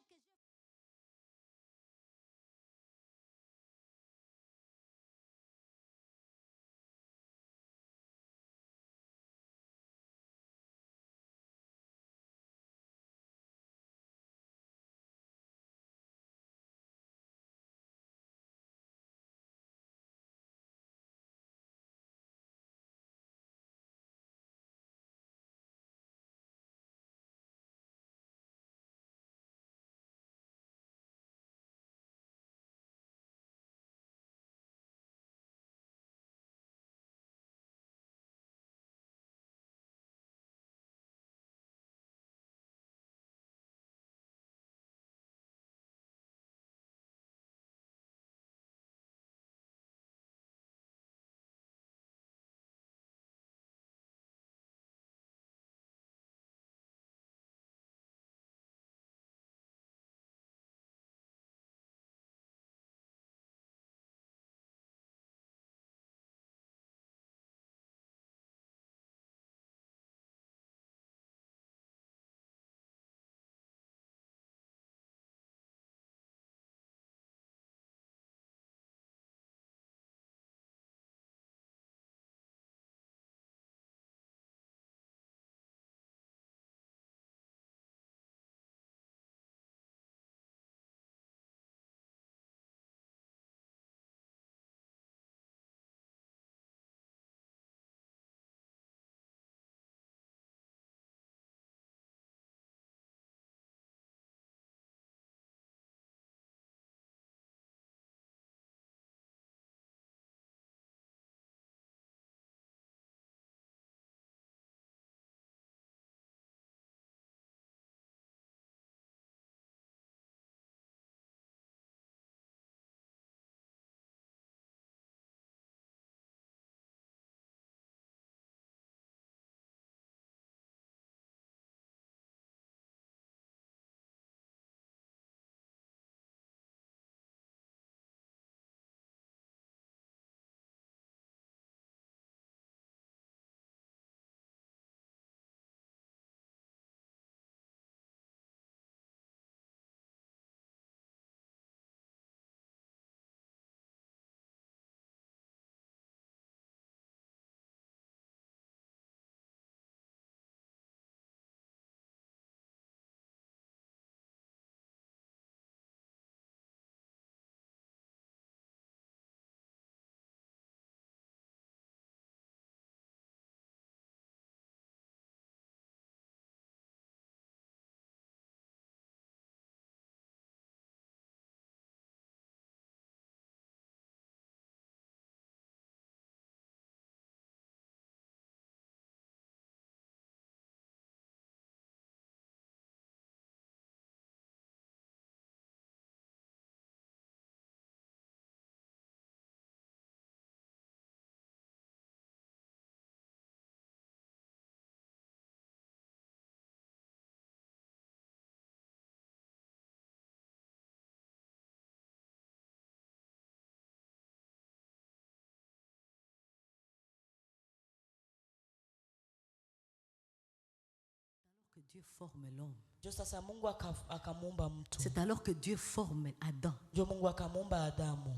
Dieu forme l'homme. Ndio sasa Mungu akamuumba mtu. C'est alors que Dieu forme Adam. Ndio Mungu akamuumba Adamu.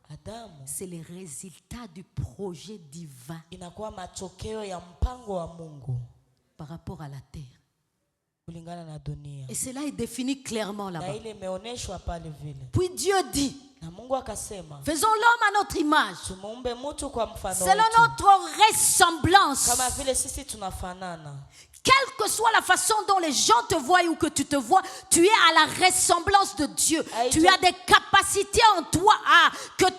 Adamu, c'est le résultat du projet divin. Inakuwa matokeo ya mpango wa Mungu par rapport à la terre. Kulingana na dunia. Et cela est défini clairement là-bas. Na ile imeonyeshwa pale vile. Puis Dieu dit, na Mungu akasema, faisons l'homme à notre image. Tumuumbe mtu kwa mfano wetu. Selon notre ressemblance. Kama vile sisi tunafanana. Quelle que soit la façon dont les gens te voient ou que tu te vois, tu es à la ressemblance de Dieu. Tu as des capacités en toi que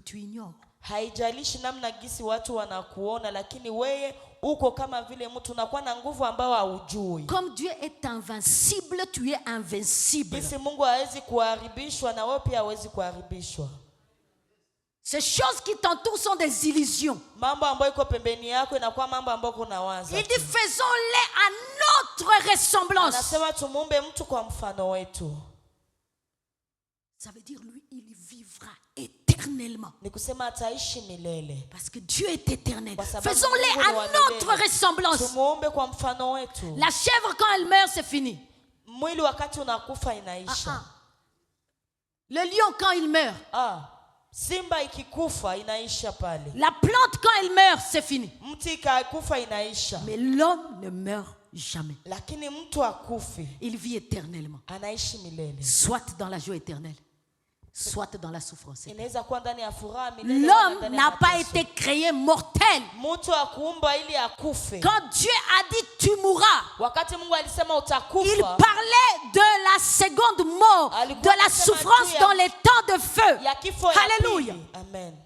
tu ignores. Haijalishi namna gisi watu wanakuona, lakini wewe uko kama vile mtu unakuwa na nguvu ambao haujui. Comme Dieu est invincible, tu es invincible. Bisi Mungu hawezi kuharibishwa na wewe pia hawezi kuharibishwa. Ces choses qui t'entourent sont des illusions. Mambo ambayo iko pembeni yako inakuwa mambo ambayo unawaza. Il dit faisons-les à notre ressemblance. Anasema tumuumbe mtu kwa mfano wetu. Ça veut dire lui il vivra éternellement. Ni kusema ataishi milele. Parce que Dieu est éternel. Faisons-les à notre ressemblance. Tumuumbe kwa mfano wetu. La chèvre quand elle meurt c'est fini. Mwili wakati unakufa inaisha. Le lion quand il meurt. Simba ikikufa inaisha pale. La plante quand elle meurt c'est fini. Mti ikikufa inaisha. Mais l'homme ne meurt jamais. Lakini mtu akufi. Il vit éternellement. Anaishi milele. Soit dans la joie éternelle, soit dans la souffrance. Inaweza kuwa ndani ya furaha milele. L'homme n'a pas été créé mortel. Mtu akuumba ili akufe. Quand Dieu a dit tu mourras, wakati Mungu alisema utakufa, il parlait de la seconde mort, de la souffrance dans les temps de feu. Alléluia. Amen.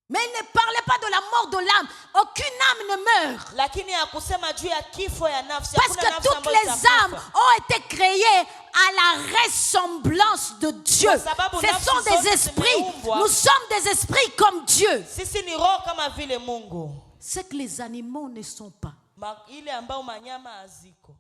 Mais il ne parlait pas de la mort de l'âme. Aucune âme ne meurt. Lakini hakusema juu ya kifo ya nafsi. Parce que toutes les âmes ont été créées à la ressemblance de Dieu. Ce sont des esprits. Nous sommes des esprits comme Dieu. Sisi ni roho kama vile Mungu. Ce que les animaux ne sont pas. Ile ambao manyama haziko.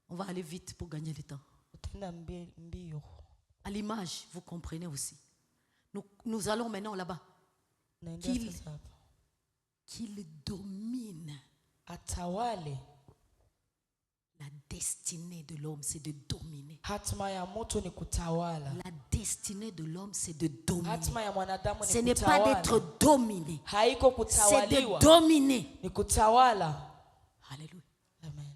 On va aller vite pour gagner le temps. À l'image, vous comprenez aussi. Nous allons maintenant là-bas. Qu'il domine. Atawale. La destinée de l'homme, c'est de dominer. Hatima ya mtu ni kutawala. La destinée de l'homme, c'est de dominer. Hatima ya mwanadamu ni ce n'est pas d'être dominé. Haiko kutawaliwa. C'est de dominer. Ni kutawala. Alléluia. Amen.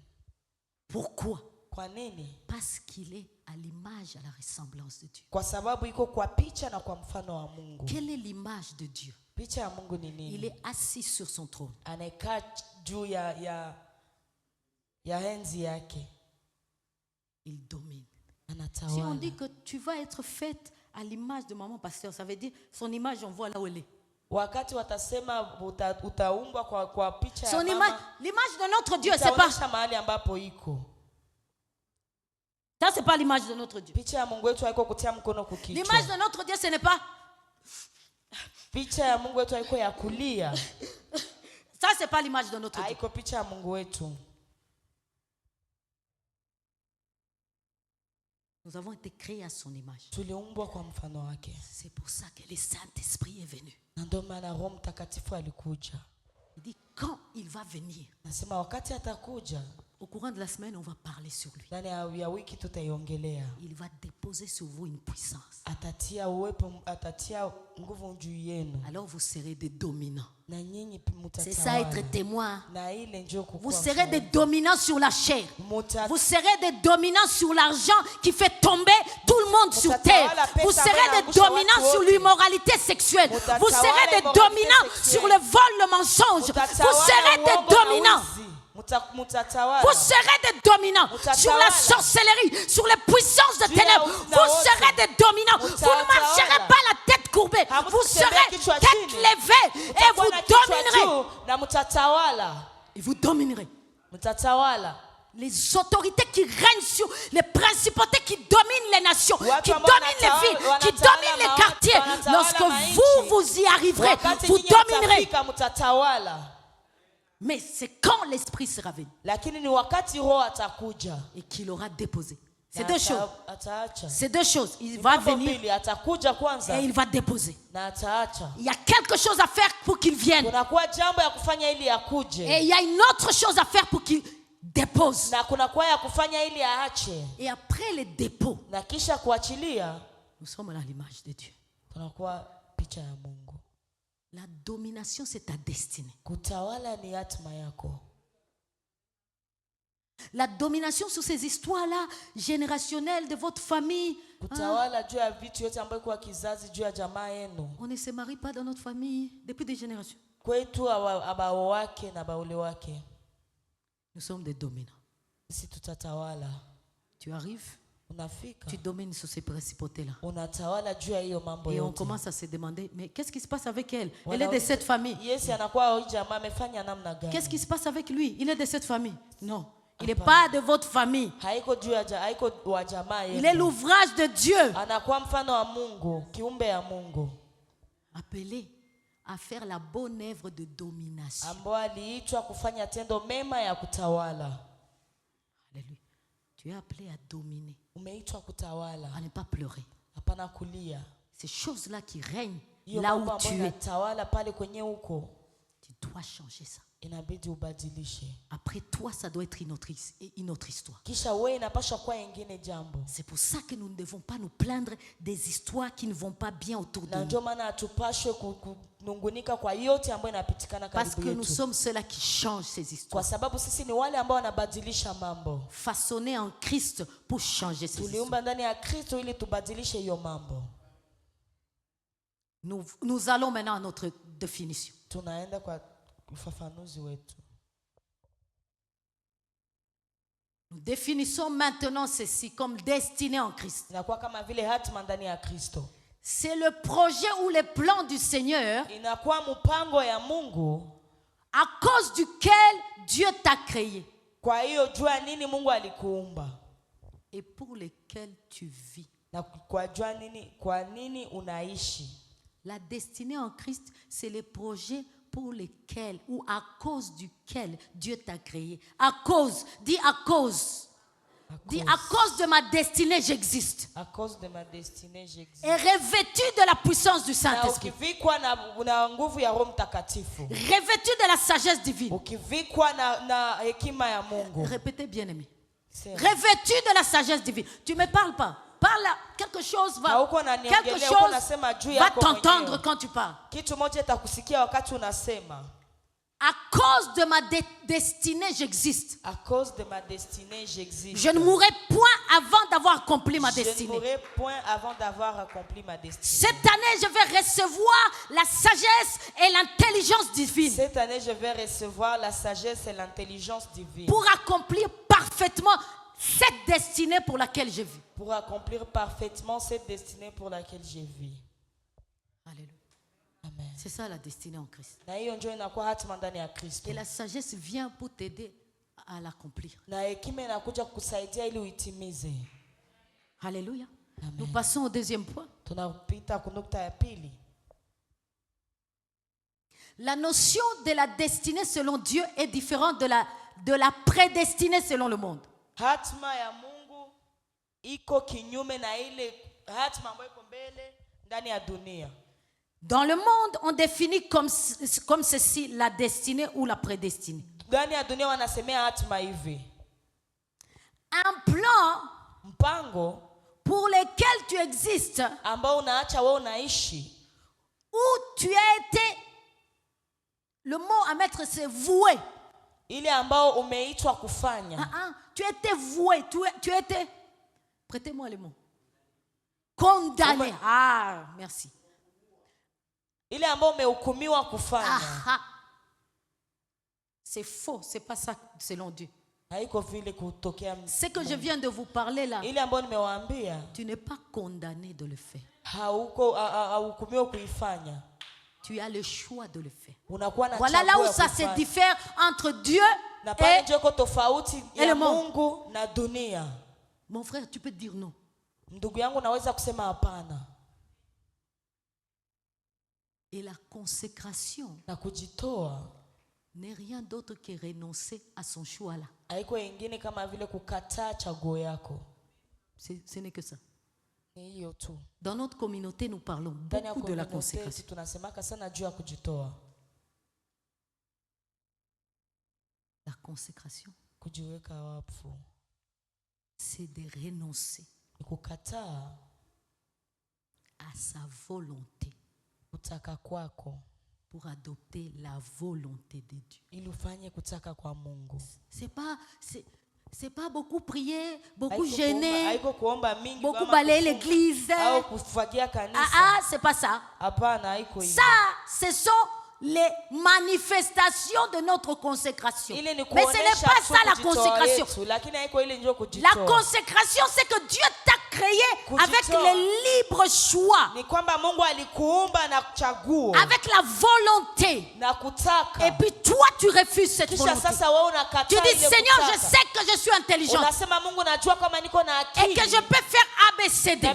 Pourquoi? Kwa nini? Parce qu'il est à l'image, à la ressemblance de Dieu. Kwa sababu iko kwa picha na kwa mfano wa Mungu. Quelle est l'image de Dieu? Picha ya Mungu ni nini? Il est assis sur son trône. Anakaa juu ya enzi yake. Il domine. Anatawala. Si on dit que tu vas être faite à l'image de maman pasteur, ça veut dire son image on voit là où elle est. Wakati watasema utaumbwa kwa picha ya son mama. Image, l'image de notre Dieu, c'est pas mahali ambapo iko. Ça c'est pas l'image de notre Dieu. Picha ya Mungu wetu haiko kutia mkono kukichwa. L'image de notre Dieu ce n'est pas picha ya Mungu wetu haiko ya kulia. Ça c'est pas l'image de notre Dieu. Haiko picha ya Mungu wetu. Nous avons été créés à son image. Tuliumbwa kwa mfano wake. C'est pour ça que le Saint-Esprit est venu. Ndio maana Roho Mtakatifu alikuja. Il dit quand il va venir. Nasema wakati atakuja, Au courant de la semaine, on va parler sur lui. Ndani ya wiki tutaiongelea. Il va déposer sur vous une puissance. Atatia uwepo, atatia nguvu juu yenu. Alors vous serez des dominants. Na nyinyi C'est ça mtatawala. être témoin. Na ile njoo Vous kukua serez des mshahidi. dominants sur la chair. Muta- Vous serez des dominants sur l'argent qui fait tomber tout le monde sur terre. Vous serez des dominants sur l'immoralité sexuelle. Vous serez des dominants sur le vol, le mensonge. Vous serez des dominants. Vous serez des dominants sur la sorcellerie, sur les puissances de ténèbres. Vous serez des dominants. Vous ne marcherez pas la tête courbée. Vous serez tête levée et vous dominerez. Na mutatawala. Et vous dominerez. Mutatawala. Les autorités qui règnent sur les principautés qui dominent les nations, qui ambao dominent les villes, qui dominent les quartiers. Lorsque vous y arriverez, Wakati vous nyinyi dominerez. mtafika, mutatawala. Mais c'est quand l'Esprit sera venu Lakini ni wakati Roho atakuja. et qu'il aura déposé. C'est Na deux choses. ataacha. C'est deux choses. Il Ni va mambo venir mbili, atakuja kwanza et il va déposer. na ataacha. Il y a quelque chose à faire pour qu'il vienne. Kunakuwa jambo ya kufanya ili akuje. Et il y a une autre chose à faire pour qu'il dépose. Na kunakuwa ya kufanya ili aache. Et après les dépôts, Na kisha kuachilia, nous sommes à l'image de Dieu. kunakuwa picha ya Mungu. La domination, c'est ta destinée. Kutawala ni hatima yako. La domination sur ces histoires-là, générationnelles de votre famille. Kutawala juu ya vitu yote ambayo kwa kizazi juu ya jamaa yenu. On ne se marie pas dans notre famille depuis des générations. Kwetu abao wake na baule wake. Nous sommes des dominants. Sisi tutatawala. Tu arrives, Unafika. tu domines sur ces principautés-là. Unatawala juu ya hiyo mambo Et on yote. commence à se demander, mais qu'est-ce qui se passe avec elle? Elle est de cette famille. Yes, anakuwa huyu jamaa amefanya namna gani? Qu'est-ce qui se passe avec lui? Il est de cette famille. Non, il n'est pas de votre famille. Haiko juu ya haiko wa jamaa yenu. Il est l'ouvrage de Dieu. Anakuwa mfano wa Mungu, kiumbe ya Mungu. Appelé à faire la bonne œuvre de domination. Ambao aliitwa kufanya tendo mema ya kutawala. Alléluia. Tu es appelé à dominer, Umeitwa kutawala. à ne pas pleurer. Hapana kulia. Ces choses-là qui règnent Hiyo là mambo où tu ambayo es, inatawala pale kwenye huko, tu dois changer ça. inabidi ubadilishe. Après toi, ça doit être une autre histoire. Kisha wewe inapaswa kuwa ingine jambo. C'est pour ça que nous ne devons pas nous plaindre des histoires qui ne vont pas bien autour de Na nous. ndio maana hatupashwe kunungunika kwa yote ambayo inapitikana Parce karibu que nous yetu. sommes ceux-là qui changent ces Kwa histoires. sababu sisi ni wale ambao wanabadilisha mambo. Façonnés en Christ pour changer ces histoires. Tuliumba ndani ya Kristo ili tubadilishe hiyo mambo. Nous allons maintenant à notre définition. Tunaenda kwa ufafanuzi wetu. Nous définissons maintenant ceci comme destiné en Christ. Inakuwa kama vile hatima ndani ya Kristo. C'est le projet ou les plans du Seigneur Inakuwa mpango ya Mungu à cause duquel Dieu t'a créé kwa hiyo jua nini Mungu alikuumba. et pour lesquels tu vis. Na kwa nini unaishi. La destinée en Christ, c'est les projets pour lesquels ou à cause duquel Dieu t'a créé. À cause, dis à cause. Dis à cause de ma destinée, j'existe. À cause de ma destinée, j'existe. Et revêtu de la puissance du Na Saint-Esprit. ukivikwa na nguvu ya Roho Mtakatifu. Revêtu de la sagesse divine. Ukivikwa na hekima ya Mungu. Répétez bien aimé. C'est Revêtu de la sagesse divine. Tu ne me parles pas. Parle là. Quelque chose Na huko unaniongelea, quelque huko chose unasema juu va yako t'entendre mwenyewe. quand tu parles. Kitu moja itakusikia wakati unasema. À cause de ma destinée, j'existe. À cause de ma destinée, j'existe. Je ne mourrai point avant d'avoir accompli ma Je ne destinée. mourrai point avant d'avoir accompli ma destinée. Cette année, je vais recevoir la sagesse et l'intelligence divine Cette année, je vais recevoir la sagesse et l'intelligence divine. pour accomplir parfaitement cette destinée pour laquelle je vis. Pour accomplir parfaitement cette destinée pour laquelle je vis. Alléluia. Amen. C'est ça la destinée en Christ. Na hiyo ndio inakuwa hatima ndani ya Kristo. Et la sagesse vient pour t'aider à l'accomplir. Na hekima inakuja kukusaidia ili uitimize. Alléluia. Amen. Nous passons au deuxième point. Tunapita kunukta ya pili. La notion de la destinée selon Dieu est différente de la prédestinée selon le monde. Hatima ya Mungu iko kinyume na ile hatima ambayo iko mbele ndani ya dunia. Dans le monde, on définit comme ceci la destinée ou la prédestinée. Ndani ya dunia wanasemea hatima hivi. un plan mpango pour lequel tu existes, ambao unaacha wewe unaishi, où tu as été, le mot à mettre c'est voué. ile ambao umeitwa kufanya. Tu as été voué, tu as été, prêtez-moi le mot, condamné. Merci. Ile ambao umehukumiwa kufanya. C'est faux, c'est pas ça selon Dieu. Haiko vile kutokea. Ce que je viens de vous parler là, ile ambao nimewaambia, tu n'es pas condamné de le faire. Hauhukumiwa kuifanya. Tu as le choix de le faire. Voilà là où ça se diffère entre Dieu et le monde. Na dunia. Mon frère, tu peux dire non. Ndugu yangu naweza kusema hapana. Et la consécration na kujitoa n'est rien d'autre que renoncer à son choix là. Haiko ingine kama vile kukataa chaguo yako. Ce n'est que ça. Ni hiyo tu. Dans notre communauté, nous parlons beaucoup de la consécration. Tunasemaka sana juu ya kujitoa. La consécration, kujiweka wakfu, c'est de renoncer kukataa à sa volonté, kutaka kwako, pour adopter la volonté de Dieu. Ili ufanye kutaka kwa Mungu. C'est pas beaucoup prier, beaucoup jeûner, beaucoup balayer l'église. C'est pas ça. Ça, ce sont les manifestations de notre consécration. Mais ce n'est pas ça la consécration. La consécration, c'est que Dieu t'a créé avec le libre choix, avec la volonté. Et puis toi, tu refuses cette volonté. Tu dis, Seigneur, je sais que je suis intelligent et que je peux faire ABCD.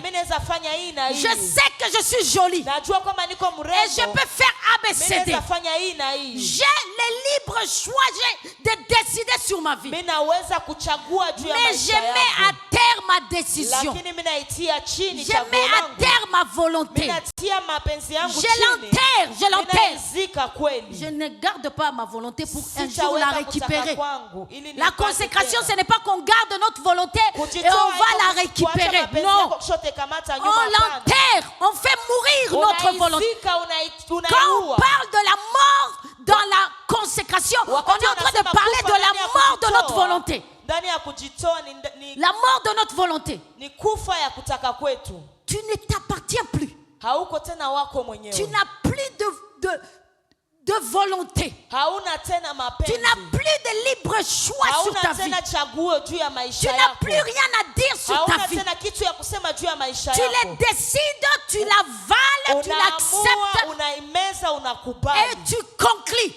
Je sais que je suis jolie et je peux faire ABCD. J'ai le libre choix de décider sur ma vie. Mais je mets à terre ma décision. Je mets à terre ma volonté. Je l'enterre. Je ne garde pas ma volonté pour un jour la récupérer. La consécration, ce n'est pas qu'on garde notre volonté et on va la récupérer. Non. On l'enterre. On fait mourir notre volonté. Quand on parle de la mort dans la consécration, on est en train de parler de la mort de notre volonté. La mort de notre volonté. Tu ne t'appartiens plus. Tu n'as plus de volonté. Tu n'as plus de libre choix sur ta vie. Tu n'as plus rien à dire sur ta vie. Tu les décides, tu l'avales, tu l'acceptes et tu conclus.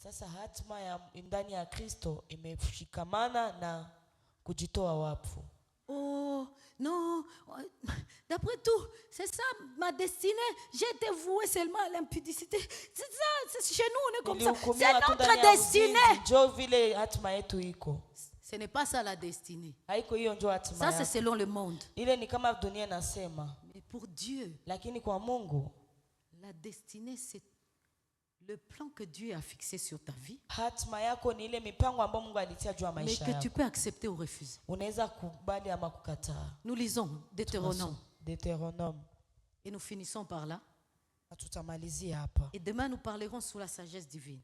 Sasa hatima ya ndani ya Kristo imeshikamana na kujitoa wafu. Oh, non, d'après tout, c'est ça ma destinée. J'ai été voué seulement à l'impudicité. C'est ça, c'est chez nous, on est comme ça. C'est notre destinée. Ce n'est pas ça la destinée. Ça, c'est selon le monde. Mais pour Dieu, la destinée, c'est le plan que Dieu a fixé sur ta vie, mais que tu peux accepter ou refuser. Nous lisons Deutéronome. Et nous finissons par là. Et demain, nous parlerons sur la sagesse divine.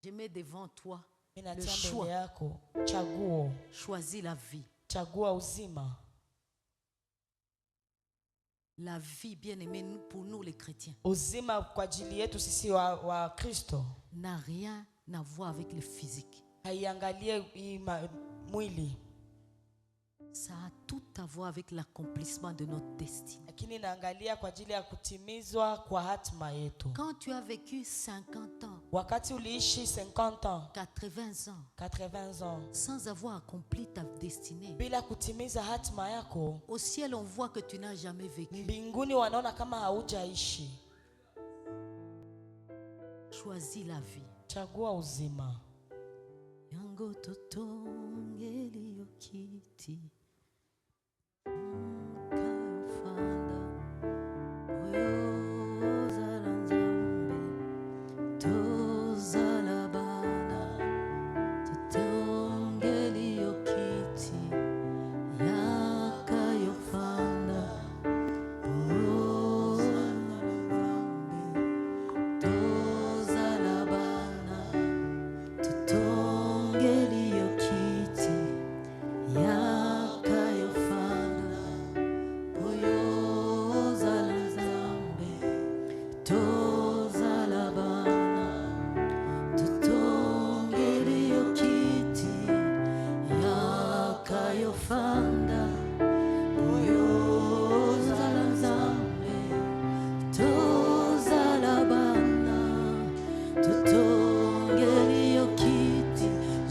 Je mets devant toi le choix. Choisis la vie. La vie, bien aimée, pour nous les chrétiens, n'a rien à voir avec le physique. Ça a tout à voir avec l'accomplissement de notre destinée. Quand tu as vécu 50 ans, 80 ans, sans avoir accompli ta destinée, au ciel on voit que tu n'as jamais vécu. Choisis la vie. Yango totongeli yokiti.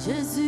Jésus